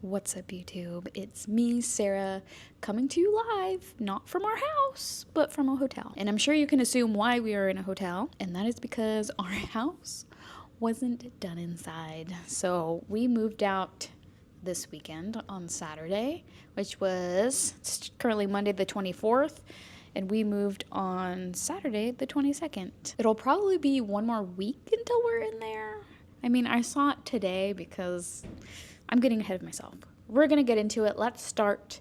What's up, YouTube? It's me, Sarah, coming to you live, not from our house, but from a hotel. And I'm sure you can assume why we are in a hotel, and that is because our house wasn't done inside. So we moved out this weekend on Saturday, which was currently Monday the 24th, and we moved on Saturday the 22nd. It'll probably be one more week until we're in there. I mean, I saw it today because I'm getting ahead of myself. We're gonna get into it. Let's start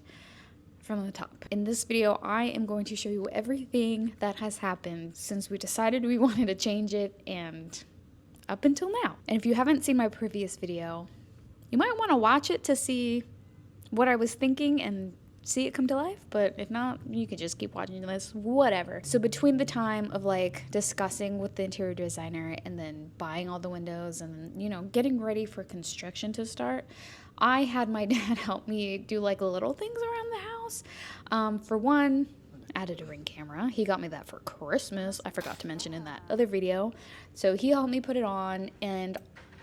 from the top. In this video, I am going to show you everything that has happened since we decided we wanted to change it and up until now. And if you haven't seen my previous video, you might want to watch it to see what I was thinking and see it come to life, but if not, you can just keep watching this, whatever. So between the time of like discussing with the interior designer and then buying all the windows and, you know, getting ready for construction to start, I had my dad help me do like little things around the house. For one, added a Ring camera. He got me that for Christmas. I forgot to mention in that other video. So he helped me put it on, and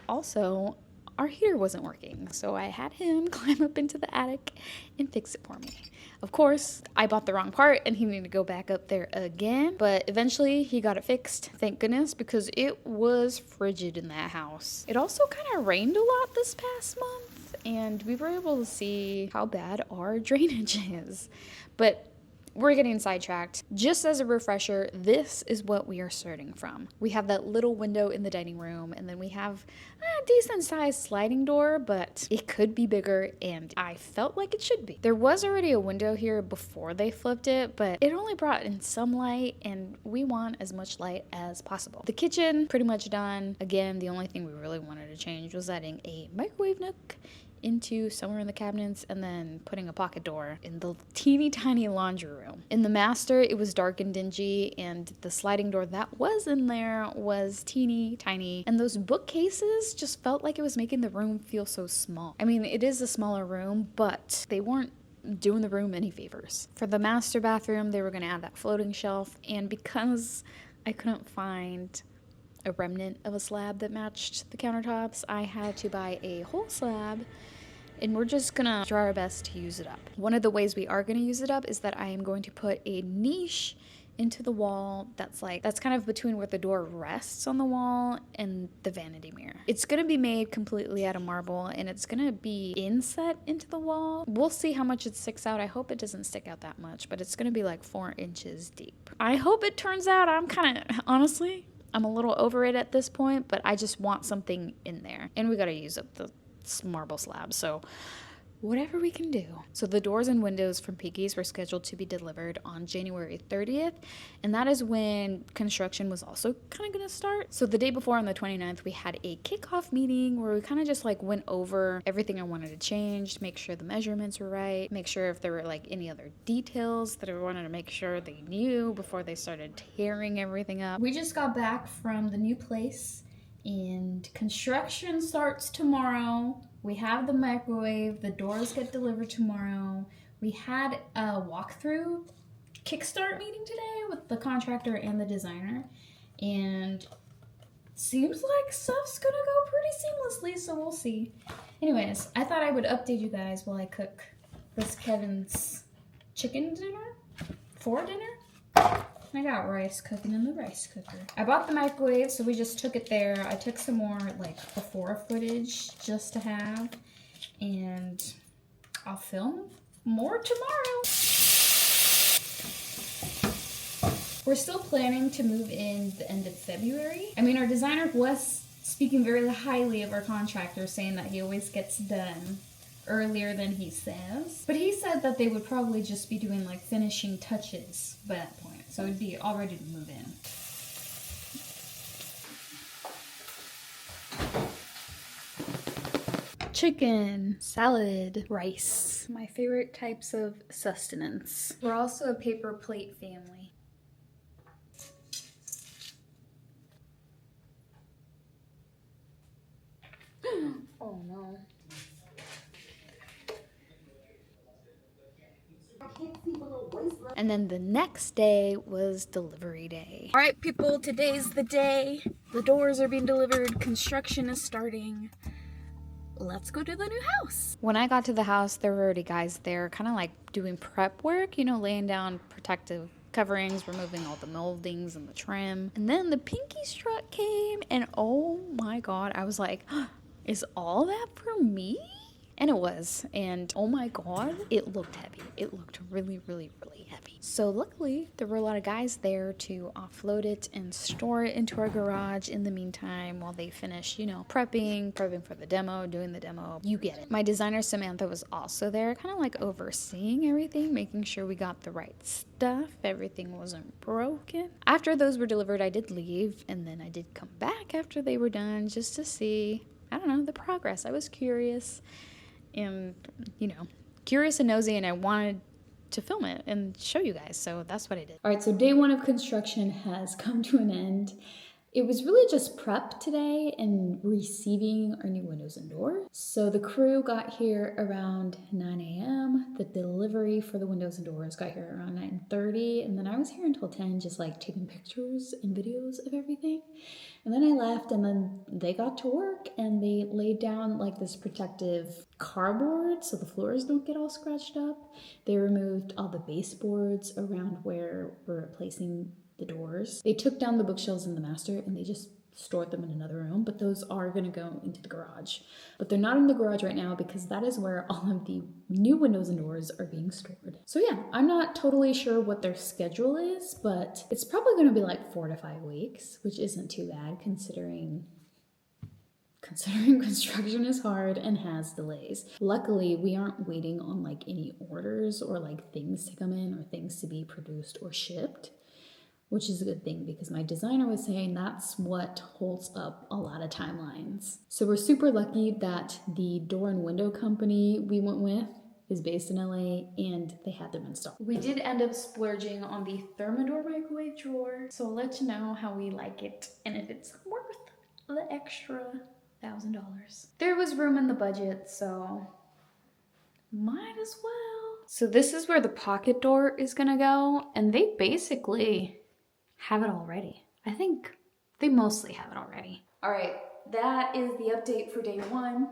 also our heater wasn't working, so I had him climb up into the attic and fix it for me. Of course, I bought the wrong part and he needed to go back up there again, but eventually he got it fixed, thank goodness, because it was frigid in that house. It also kind of rained a lot this past month, and we were able to see how bad our drainage is. But we're getting sidetracked. Just as a refresher, this is what we are starting from. We have that little window in the dining room, and then we have a decent sized sliding door, but it could be bigger, and I felt like it should be. There was already a window here before they flipped it, but it only brought in some light, and we want as much light as possible. The kitchen, pretty much done. Again, the only thing we really wanted to change was adding a microwave nook into somewhere in the cabinets, and then putting a pocket door in the teeny tiny laundry room. In the master, it was dark and dingy, and the sliding door that was in there was teeny tiny, and those bookcases just felt like it was making the room feel so small. I mean, it is a smaller room, but they weren't doing the room any favors. For the master bathroom, they were going to add that floating shelf, and because I couldn't find a remnant of a slab that matched the countertops, I had to buy a whole slab, and we're just gonna try our best to use it up. One of the ways we are gonna use it up is that I am going to put a niche into the wall that's kind of between where the door rests on the wall and the vanity mirror. It's gonna be made completely out of marble, and it's gonna be inset into the wall. We'll see how much it sticks out. I hope it doesn't stick out that much, but it's gonna be like 4 inches deep. I hope it turns out. Honestly, I'm a little over it at this point, but I just want something in there. And we gotta use up the marble slab, so whatever we can do. So the doors and windows from Piggy's were scheduled to be delivered on January 30th, and that is when construction was also kind of gonna start. So the day before, on the 29th, we had a kickoff meeting where we kind of just like went over everything I wanted to change, make sure the measurements were right, make sure if there were like any other details that I wanted to make sure they knew before they started tearing everything up. We just got back from the new place, and construction starts tomorrow. We have the microwave, the doors get delivered tomorrow. We had a walkthrough kickstart meeting today with the contractor and the designer, and seems like stuff's gonna go pretty seamlessly, so we'll see. Anyways, I thought I would update you guys while I cook this Kevin's chicken dinner for dinner. I got rice cooking in the rice cooker. I bought the microwave, so we just took it there. I took some more like before footage just to have, and I'll film more tomorrow. We're still planning to move in the end of February. I mean, our designer was speaking very highly of our contractor, saying that he always gets done earlier than he says. But he said that they would probably just be doing like finishing touches by that point, so it'd be all ready to move in. Chicken, salad, rice. My favorite types of sustenance. We're also a paper plate family. Oh no. And then the next day was delivery day. All right, people, today's the day. The doors are being delivered. Construction is starting. let's go to the new house. When I got to the house, there were already guys there kind of like doing prep work, you know, laying down protective coverings, removing all the moldings and the trim. And then the Pinky's truck came and oh my God, I was like, is all that for me? And it was, and oh my God, it looked heavy. It looked really, really, really heavy. So luckily, there were a lot of guys there to offload it and store it into our garage in the meantime while they finish, you know, prepping for the demo, doing the demo. You get it. My designer, Samantha, was also there, kind of like overseeing everything, making sure we got the right stuff, everything wasn't broken. After those were delivered, I did leave, and then I did come back after they were done just to see, I don't know, the progress. I was curious. And, you know, curious and nosy, and I wanted to film it and show you guys, so that's what I did. All right, so day one of construction has come to an end. It was really just prep today and receiving our new windows and doors. So the crew got here around 9 a.m. The delivery for the windows and doors got here around 9:30, and then I was here until 10, just like taking pictures and videos of everything. And then I left, and then they got to work and they laid down like this protective cardboard so the floors don't get all scratched up. They removed all the baseboards around where we're replacing the doors. They took down the bookshelves in the master and they just stored them in another room, but those are going to go into the garage. But they're not in the garage right now because that is where all of the new windows and doors are being stored. So yeah, I'm not totally sure what their schedule is, but it's probably going to be like 4 to 5 weeks, which isn't too bad considering construction is hard and has delays. Luckily, we aren't waiting on like any orders or like things to come in or things to be produced or shipped, which is a good thing because my designer was saying that's what holds up a lot of timelines. So we're super lucky that the door and window company we went with is based in LA and they had them installed. We did end up splurging on the Thermador microwave drawer, so I'll let you know how we like it and if it's worth the extra $1,000. There was room in the budget, so might as well. So this is where the pocket door is gonna go, and they basically have it already. I think they mostly have it already. All right, that is the update for day one.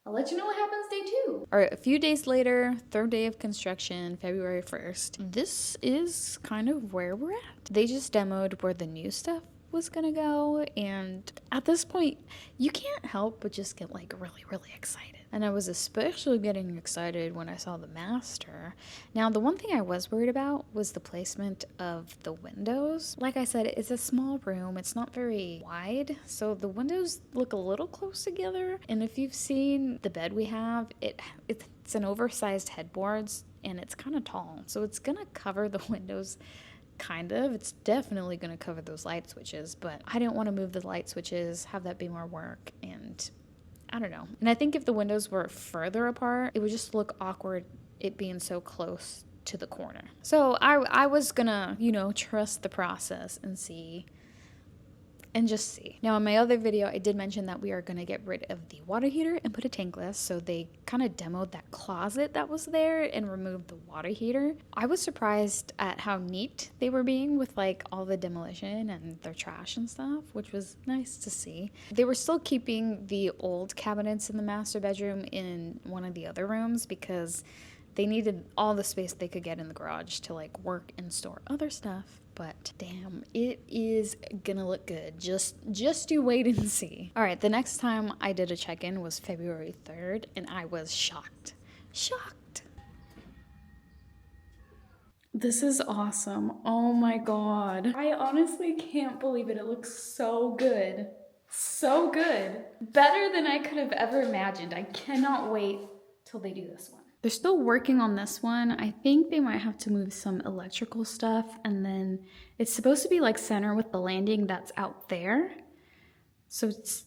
I'll let you know what happens day two. All right, a few days later, third day of construction, February 1st. This is kind of where we're at. They just demoed where the new stuff was gonna go, and at this point, you can't help but just get like really, really excited. And I was especially getting excited when I saw the master. Now, the one thing I was worried about was the placement of the windows. Like I said, it's a small room. It's not very wide, so the windows look a little close together. And if you've seen the bed we have, it's an oversized headboard, and it's kind of tall. So it's gonna cover the windows kind of. It's definitely going to cover those light switches, but I didn't want to move the light switches, have that be more work, and I don't know. And I think if the windows were further apart, it would just look awkward it being so close to the corner. So I was gonna, you know, trust the process and see. And just see. Now in my other video, I did mention that we are going to get rid of the water heater and put a tankless. So they kind of demoed that closet that was there and removed the water heater. I was surprised at how neat they were being with like all the demolition and their trash and stuff, which was nice to see. They were still keeping the old cabinets in the master bedroom in one of the other rooms because they needed all the space they could get in the garage to like work and store other stuff. But damn, it is gonna look good. Just you wait and see. All right, the next time I did a check-in was February 3rd, and I was shocked. Shocked. This is awesome. Oh my God. I honestly can't believe it. It looks so good. So good. Better than I could have ever imagined. I cannot wait till they do this one. They're still working on this one. I think they might have to move some electrical stuff, and then it's supposed to be like center with the landing that's out there. So it's,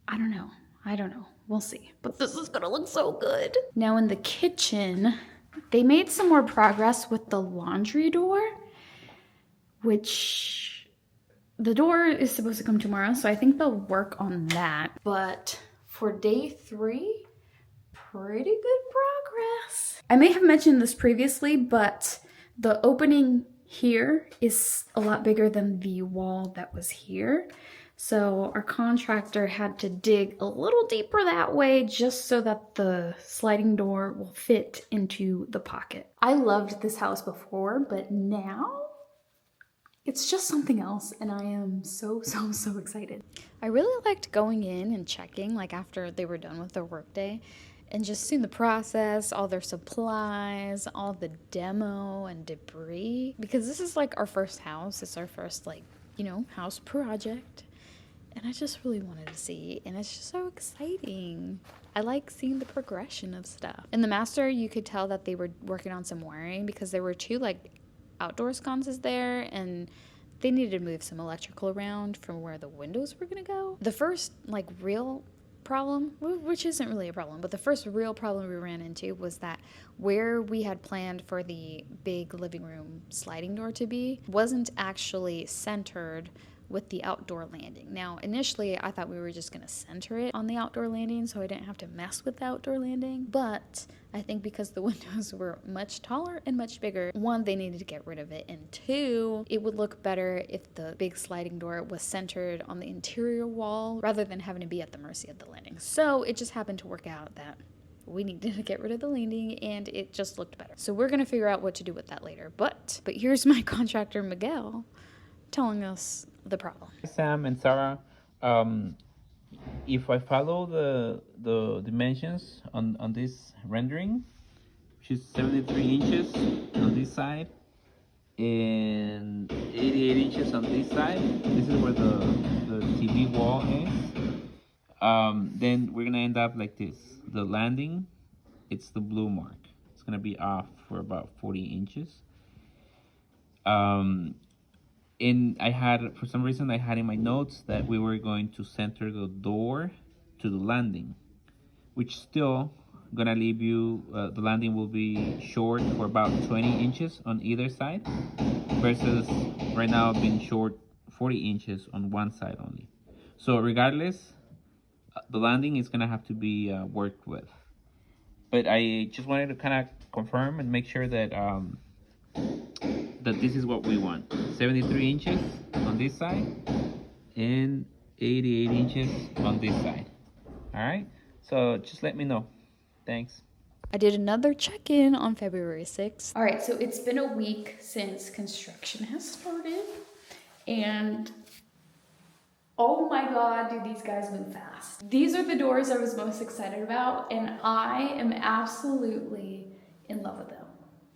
I don't know. We'll see. But this is gonna look so good. Now in the kitchen, they made some more progress with the laundry door, which the door is supposed to come tomorrow, so I think they'll work on that. But for day 3, pretty good progress. I may have mentioned this previously, but the opening here is a lot bigger than the wall that was here. So our contractor had to dig a little deeper that way just so that the sliding door will fit into the pocket. I loved this house before, but now it's just something else, and I am so excited. I really liked going in and checking, like after they were done with their workday, and just seeing the process, all their supplies, all the demo and debris. Because this is like our first house. It's our first, like, you know, house project. And I just really wanted to see, and it's just so exciting. I like seeing the progression of stuff. In the master, you could tell that they were working on some wiring because there were two like outdoor sconces there, and they needed to move some electrical around from where the windows were gonna go. The first like real problem, which isn't really a problem, but the first real problem we ran into was that where we had planned for the big living room sliding door to be wasn't actually centered with the outdoor landing. Now, initially, I thought we were just gonna center it on the outdoor landing so I didn't have to mess with the outdoor landing, but I think because the windows were much taller and much bigger, one, they needed to get rid of it, and two, it would look better if the big sliding door was centered on the interior wall rather than having to be at the mercy of the landing. So it just happened to work out that we needed to get rid of the landing, and it just looked better. So we're gonna figure out what to do with that later. But here's my contractor, Miguel, telling us the problem. Sam and Sarah, if I follow the dimensions on this rendering, which is 73 inches on this side and 88 inches on this side, this is where the TV wall is, then we're gonna end up like this. The landing, it's the blue mark. It's gonna be off for about 40 inches. And I had, for some reason, I had in my notes that we were going to center the door to the landing, which still gonna leave you, the landing will be short for about 20 inches on either side, versus right now being short 40 inches on one side only. So regardless, the landing is gonna have to be worked with. But I just wanted to kind of confirm and make sure that that this is what we want. 73 inches on this side and 88 inches on this side. All right, so just let me know. Thanks. I did another check-in on February 6th. All right, so it's been a week since construction has started, and oh my God, do these guys move fast. These are the doors I was most excited about, and I am absolutely in love with them.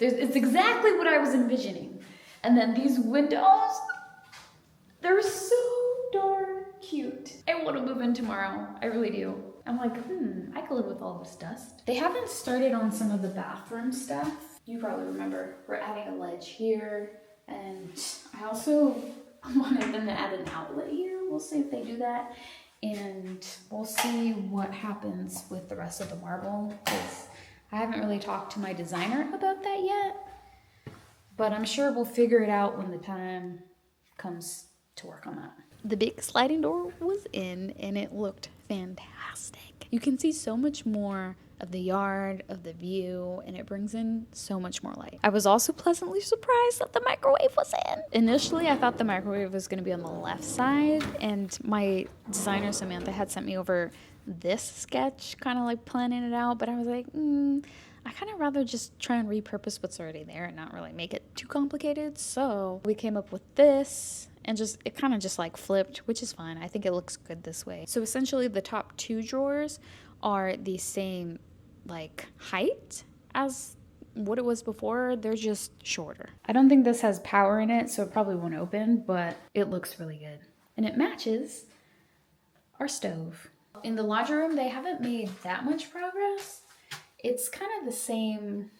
It's exactly what I was envisioning. And then these windows, they're so darn cute. I want to move in tomorrow. I really do. I'm like, I could live with all this dust. They haven't started on some of the bathroom stuff. You probably remember we're adding a ledge here. And I also wanted them to add an outlet here. We'll see if they do that. And we'll see what happens with the rest of the marble, because I haven't really talked to my designer about that yet, but I'm sure we'll figure it out when the time comes to work on that. The big sliding door was in, and it looked fantastic. You can see so much more of the yard, of the view, and it brings in so much more light. I was also pleasantly surprised that the microwave was in. Initially, I thought the microwave was gonna be on the left side, and my designer, Samantha, had sent me over this sketch, kind of like planning it out, but I was like, I kind of rather just try and repurpose what's already there and not really make it too complicated. So we came up with this, and it kind of just like flipped, which is fine. I think it looks good this way. So essentially the top two drawers are the same like height as what it was before. They're just shorter. I don't think this has power in it, so it probably won't open, but it looks really good. And it matches our stove. In the laundry room, they haven't made that much progress. It's kind of the same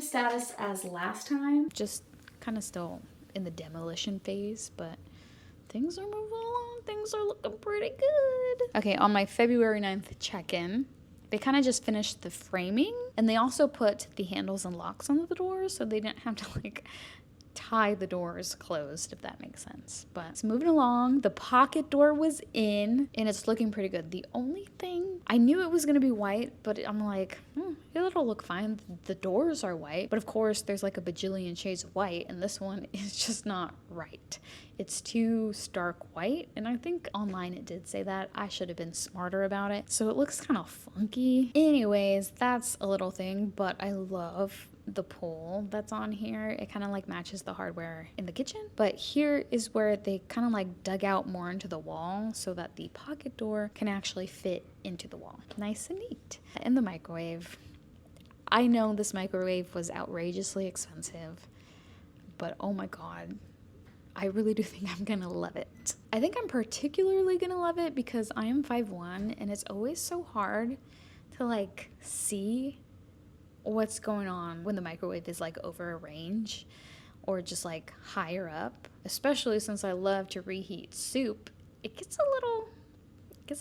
status as last time, just kind of still in the demolition phase, but things are moving along. Things are looking pretty good. Okay, on my February 9th check-in, they kind of just finished the framing, and they also put the handles and locks on the doors, so they didn't have to like tie the doors closed, if that makes sense. But it's moving along. The pocket door was in, and it's looking pretty good. The only thing, I knew it was going to be white, but I'm like, it'll look fine. The doors are white, but of course there's like a bajillion shades of white, and this one is just not right. It's too stark white, and I think online it did say that. I should have been smarter about it. So it looks kind of funky. Anyways, that's a little thing, but I love the pole that's on here. It kind of like matches the hardware in the kitchen, but here is where they kind of like dug out more into the wall so that the pocket door can actually fit into the wall. Nice and neat. And the microwave. I know this microwave was outrageously expensive, but oh my god, I really do think I'm gonna love it. I think I'm particularly gonna love it because I am 5'1", and it's always so hard to like see what's going on when the microwave is like over a range or just like higher up, especially since I love to reheat soup. It gets a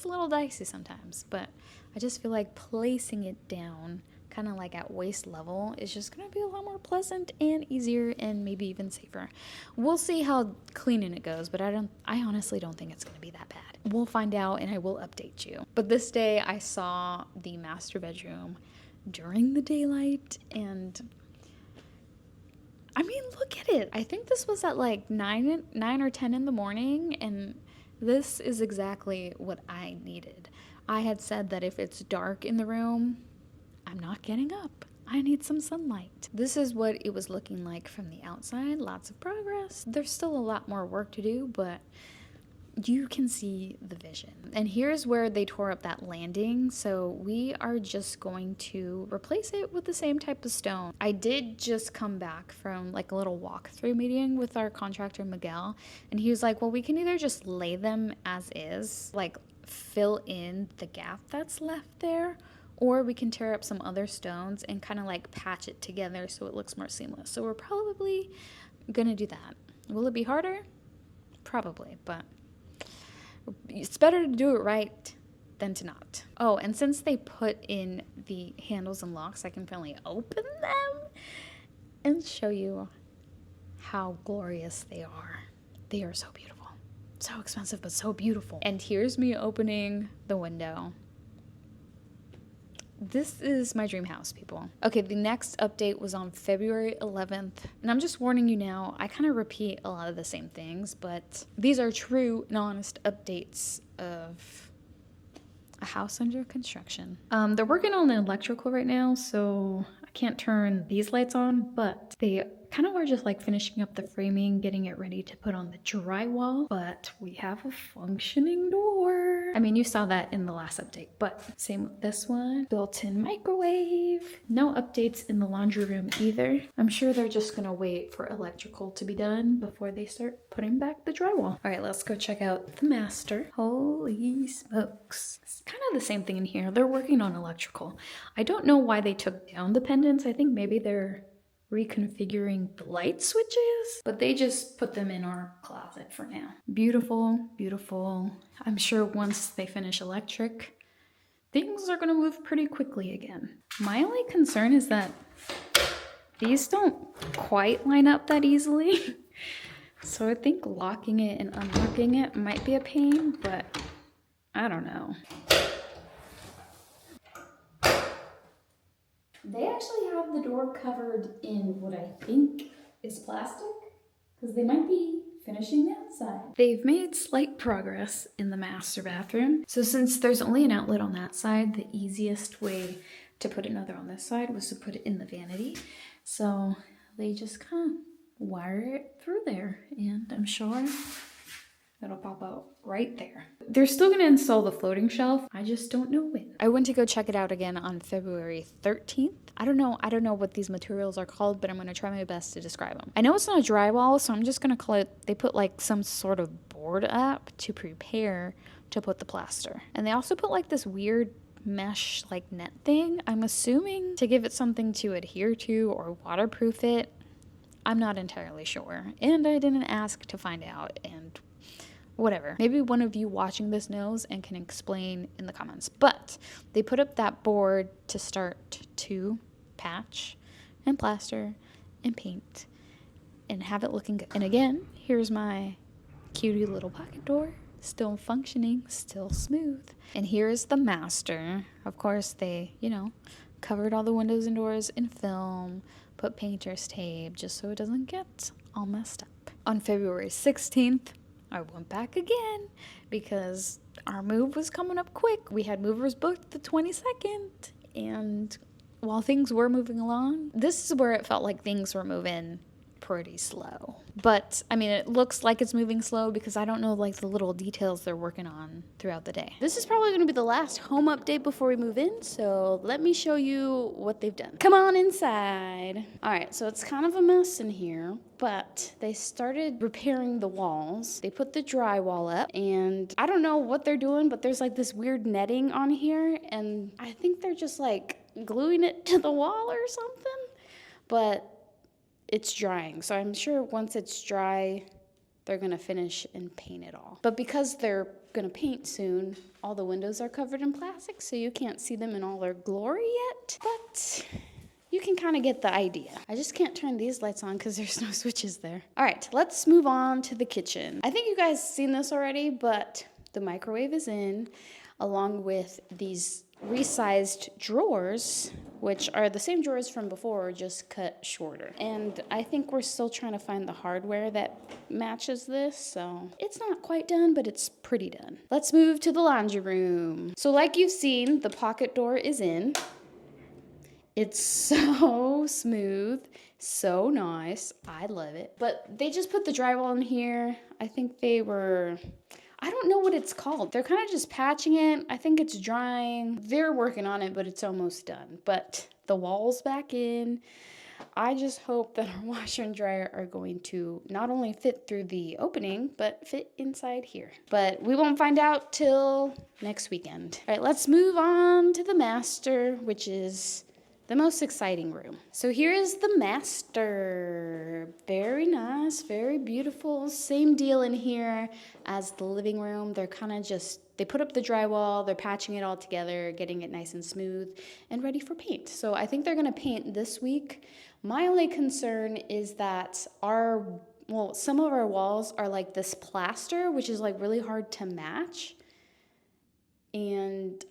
little dicey sometimes, but I just feel like placing it down kind of like at waist level is just gonna be a lot more pleasant and easier and maybe even safer. We'll see how cleaning it goes, but I honestly don't think it's gonna be that bad. We'll find out and I will update you. But this day I saw the master bedroom during the daylight, and I mean, look at it. I think this was at like 9 or 10 in the morning, and this is exactly what I needed. I had said that if it's dark in the room, I'm not getting up. I need some sunlight. This is what it was looking like from the outside. Lots of progress. There's still a lot more work to do, but you can see the vision. And here's where they tore up that landing, so we are just going to replace it with the same type of stone. I did just come back from like a little walkthrough meeting with our contractor Miguel, and he was like, well, we can either just lay them as is, like fill in the gap that's left there, or we can tear up some other stones and kind of like patch it together so it looks more seamless. So we're probably gonna do that. Will it be harder? Probably, but it's better to do it right than to not. Oh, and since they put in the handles and locks, I can finally open them and show you how glorious they are. They are so beautiful. So expensive, but so beautiful. And here's me opening the window. This is my dream house, people. Okay, the next update was on February 11th, and I'm just warning you now, I kind of repeat a lot of the same things, but these are true and honest updates of a house under construction. They're working on the electrical right now, so I can't turn these lights on, but they kind of are just like finishing up the framing, getting it ready to put on the drywall, but we have a functioning door. I mean, you saw that in the last update, but same with this one. Built-in microwave. No updates in the laundry room either. I'm sure they're just gonna wait for electrical to be done before they start putting back the drywall. All right, let's go check out the master. Holy smokes. It's kind of the same thing in here. They're working on electrical. I don't know why they took down the pendants. I think maybe they're reconfiguring the light switches, but they just put them in our closet for now. Beautiful, beautiful. I'm sure once they finish electric, things are gonna move pretty quickly again. My only concern is that these don't quite line up that easily. So I think locking it and unlocking it might be a pain, but I don't know. They actually have the door covered in what I think is plastic, because they might be finishing the outside. They've made slight progress in the master bathroom. So since there's only an outlet on that side, the easiest way to put another on this side was to put it in the vanity. So they just kind of wire it through there, and I'm sure it'll pop out right there. They're still gonna install the floating shelf. I just don't know when. I went to go check it out again on February 13th. I don't know what these materials are called, but I'm gonna try my best to describe them. I know it's not a drywall, so I'm just gonna call it, they put like some sort of board up to prepare to put the plaster. And they also put like this weird mesh like net thing, I'm assuming to give it something to adhere to or waterproof it. I'm not entirely sure, and I didn't ask to find out, and whatever. Maybe one of you watching this knows and can explain in the comments. But they put up that board to start to patch and plaster and paint and have it looking good. And again, here's my cutie little pocket door, still functioning, still smooth. And here's the master. Of course, they, covered all the windows and doors in film, put painter's tape just so it doesn't get all messed up. On February 16th, I went back again because our move was coming up quick. We had movers booked the 22nd, and while things were moving along, this is where it felt like things were moving pretty slow. But I mean, it looks like it's moving slow because I don't know like the little details they're working on throughout the day. This is probably going to be the last home update before we move in, so let me show you what they've done. Come on inside. All right, so it's kind of a mess in here, but they started repairing the walls. They put the drywall up, and I don't know what they're doing, but there's like this weird netting on here, and I think they're just like gluing it to the wall or something, but it's drying. So I'm sure once it's dry, they're gonna finish and paint it all. But because they're gonna paint soon, all the windows are covered in plastic, so you can't see them in all their glory yet, but you can kind of get the idea. I just can't turn these lights on because there's no switches there. All right, let's move on to the kitchen. I think you guys seen this already, but the microwave is in, along with these resized drawers, which are the same drawers from before, just cut shorter. And I think we're still trying to find the hardware that matches this, so it's not quite done, but it's pretty done. Let's move to the laundry room. So like you've seen, the pocket door is in. It's so smooth, so nice. I love it. But they just put the drywall in here. I think I don't know what it's called. They're kind of just patching it. I think it's drying. They're working on it, but it's almost done. But the wall's back in. I just hope that our washer and dryer are going to not only fit through the opening, but fit inside here. But we won't find out till next weekend. All right, let's move on to the master, which is the most exciting room. So here is the master. Very nice, very beautiful. Same deal in here as the living room. They're kind of they put up the drywall, they're patching it all together, getting it nice and smooth and ready for paint. So I think they're gonna paint this week. My only concern is that some of our walls are like this plaster, which is like really hard to match. And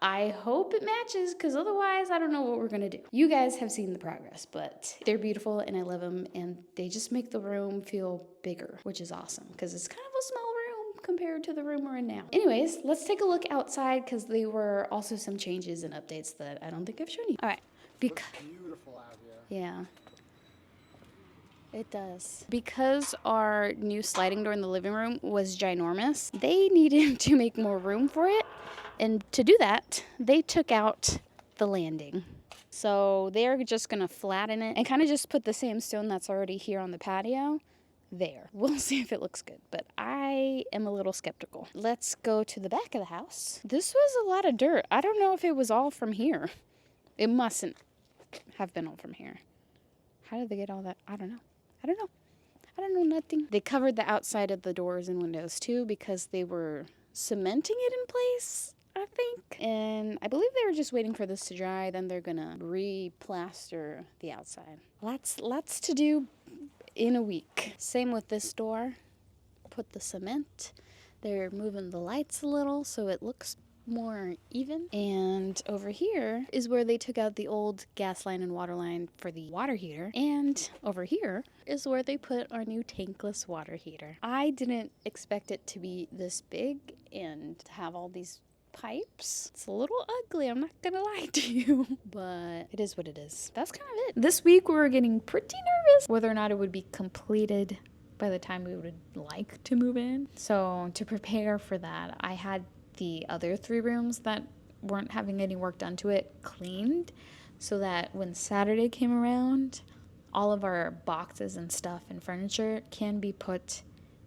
I hope it matches, because otherwise I don't know what we're going to do. You guys have seen the progress, but they're beautiful and I love them, and they just make the room feel bigger, which is awesome because it's kind of a small room compared to the room we're in now. Anyways, let's take a look outside because there were also some changes and updates that I don't think I've shown you. All right. Beautiful out here. Yeah. It does. Because our new sliding door in the living room was ginormous, they needed to make more room for it. And to do that, they took out the landing. So they're just gonna flatten it and kind of just put the same stone that's already here on the patio there. We'll see if it looks good, but I am a little skeptical. Let's go to the back of the house. This was a lot of dirt. I don't know if it was all from here. It mustn't have been all from here. How did they get all that? I don't know. I don't know nothing. They covered the outside of the doors and windows too because they were cementing it in place, I think. And I believe they were just waiting for this to dry, then they're gonna re-plaster the outside. Lots to do in a week. Same with this door. Put the cement. They're moving the lights a little so it looks more even. And over here is where they took out the old gas line and water line for the water heater. And over here is where they put our new tankless water heater. I didn't expect it to be this big and to have all these pipes. It's a little ugly, I'm not gonna lie to you, but it is what it is. That's kind of it. This week we were getting pretty nervous whether or not it would be completed by the time we would like to move in. So to prepare for that, I had the other 3 rooms that weren't having any work done to it cleaned so that when Saturday came around, all of our boxes and stuff and furniture can be put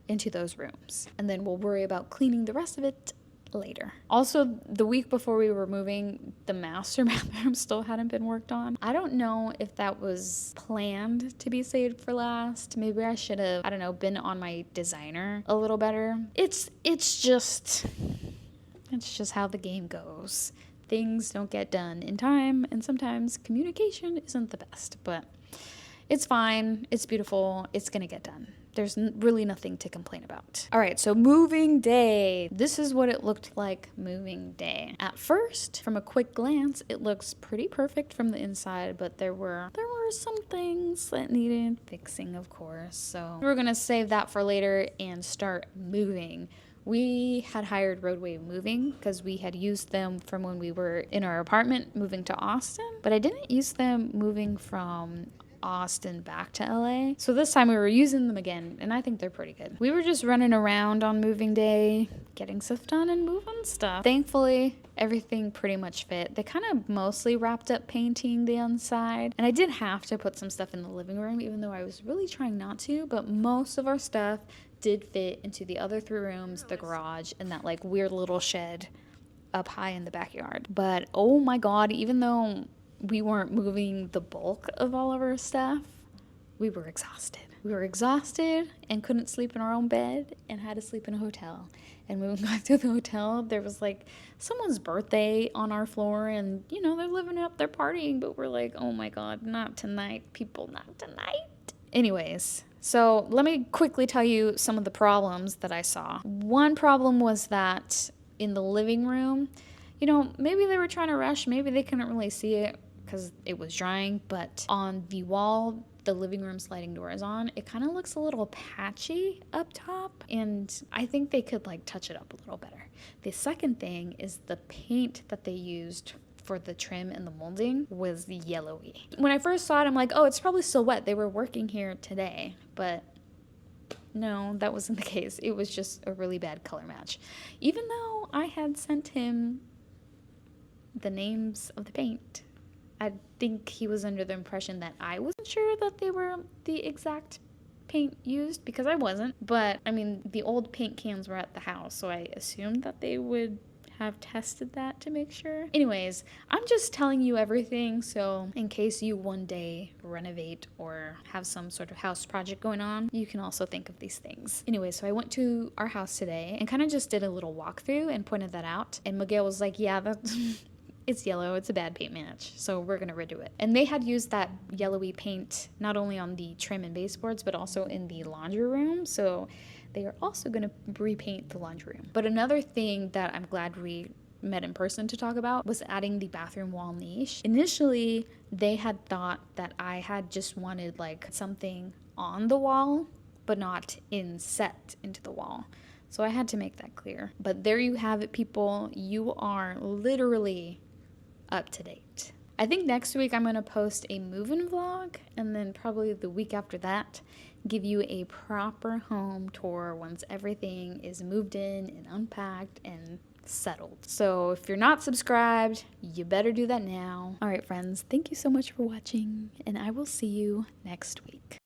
into those rooms. And then we'll worry about cleaning the rest of it later. Also, the week before we were moving, the master bathroom still hadn't been worked on. I don't know if that was planned to be saved for last. Maybe I should have, been on my designer a little better. It's just how the game goes. Things don't get done in time, and sometimes communication isn't the best. But It's fine. It's beautiful. It's gonna get done. There's really nothing to complain about. All right, so moving day. This is what it looked like moving day. At first, from a quick glance, it looks pretty perfect from the inside, but there were some things that needed fixing, of course. So we're gonna save that for later and start moving. We had hired Roadway Moving because we had used them from when we were in our apartment moving to Austin, but I didn't use them moving from Austin back to LA. So this time we were using them again, and I think they're pretty good. We were just running around on moving day, getting stuff done and moving stuff. Thankfully, everything pretty much fit. They kind of mostly wrapped up painting the inside, and I did have to put some stuff in the living room, even though I was really trying not to, but most of our stuff did fit into the other 3 rooms, the garage, and that like weird little shed up high in the backyard. But oh my god, even though we weren't moving the bulk of all of our stuff, we were exhausted. We were exhausted and couldn't sleep in our own bed and had to sleep in a hotel. And when we got to the hotel, there was like someone's birthday on our floor, and you know, they're living it up, they're partying, but we're like, oh my god, not tonight, people, not tonight. Anyways, so let me quickly tell you some of the problems that I saw. One problem was that in the living room, you know, maybe they were trying to rush, maybe they couldn't really see it because it was drying, but on the wall the living room sliding door is on, it kind of looks a little patchy up top, and I think they could like touch it up a little better. The second thing is the paint that they used for the trim and the molding was yellowy. When I first saw it, I'm like, oh, it's probably still wet. They were working here today, but no, that wasn't the case. It was just a really bad color match. Even though I had sent him the names of the paint, I think he was under the impression that I wasn't sure that they were the exact paint used, because I wasn't. But I mean, the old paint cans were at the house, so I assumed that they would have tested that to make sure. Anyways, I'm just telling you everything, so in case you one day renovate or have some sort of house project going on, you can also think of these things. Anyway, so I went to our house today and kind of just did a little walkthrough and pointed that out, and Miguel was like, yeah, that's it's yellow, it's a bad paint match, so we're gonna redo it. And they had used that yellowy paint not only on the trim and baseboards, but also in the laundry room, so they are also gonna repaint the laundry room. But another thing that I'm glad we met in person to talk about was adding the bathroom wall niche. Initially, they had thought that I had just wanted like something on the wall, but not inset into the wall. So I had to make that clear. But there you have it, people. You are literally up to date. I think next week I'm going to post a move-in vlog, and then probably the week after that give you a proper home tour once everything is moved in and unpacked and settled. So if you're not subscribed, you better do that now. All right, friends, thank you so much for watching, and I will see you next week.